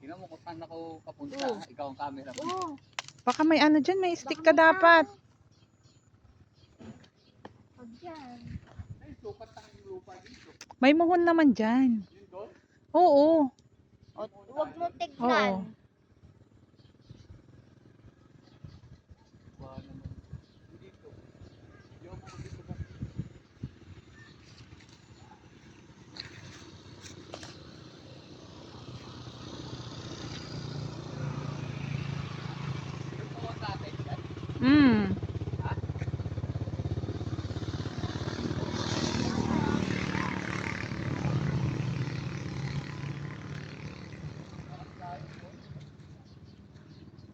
Tingnan mo kung saan ako papunta. Oo. Ikaw ang camera mo. Oo. Baka may ano dyan, may stick ka dapat. Pag yan. Ay, sukat ang lupa dito. May muhon naman dyan. Yun doon? Oo. O, huwag mo Oo. tignan. Wala naman. Dito. Hindi ako dito ba? Ito natin yan. Mm. Ha?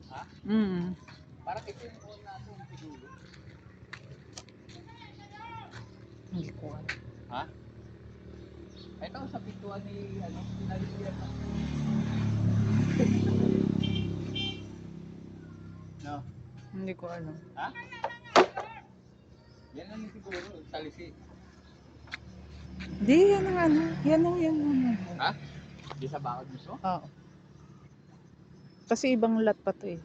Ha? Mm. Parang ito yung phone natin siguro. Hindi ko alam. Ha? Ito sa pintuan ni ano, pinalisiyan na. No. Hindi ko alam. Ha? Yan lang yung siguro, salisi. Hindi, yan ang ano. Yan ang yan. Ha? Di sa bakod mo so? Oo. Kasi ibang lot pa to eh.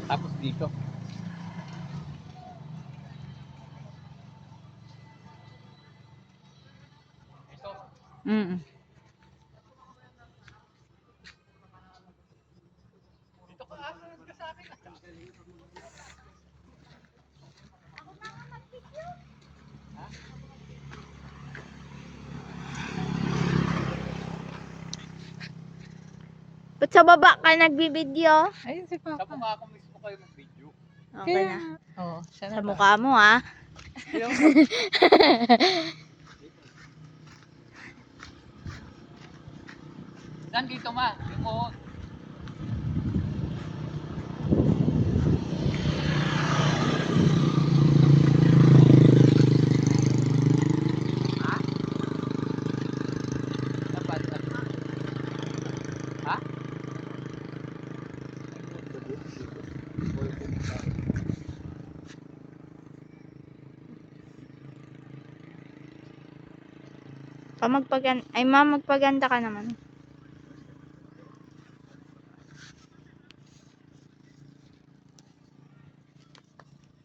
Tapos dito. Ito. Mm. Dito ka asunod ka sa akin. Ha? Ba't sa baba ka nagbibideo? Ayun si Sa Papa. mukha ko mismo kayo mag-video. Okay na. Oo, siya Sa na. mukha mo ah. Saan dito ma? Yung mohon. Ha? Dapat ano? Ha? Ay ma, magpaganda ka naman.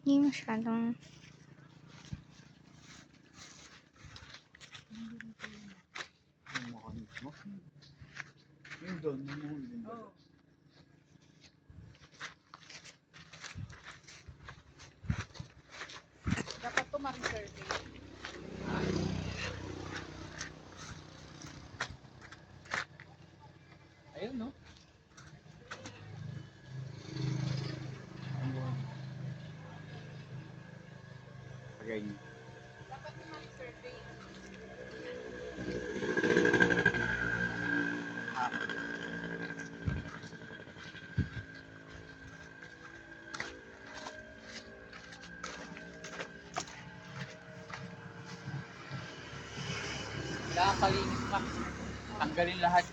Hindi masyadong. Yung mukha mismo. Yung doon, yung mohon din doon. Dapat to ma-reserve. Ayun no? Again. Dapat to ma-reserve. Kailangan palinis pa. Tanggalin lahat.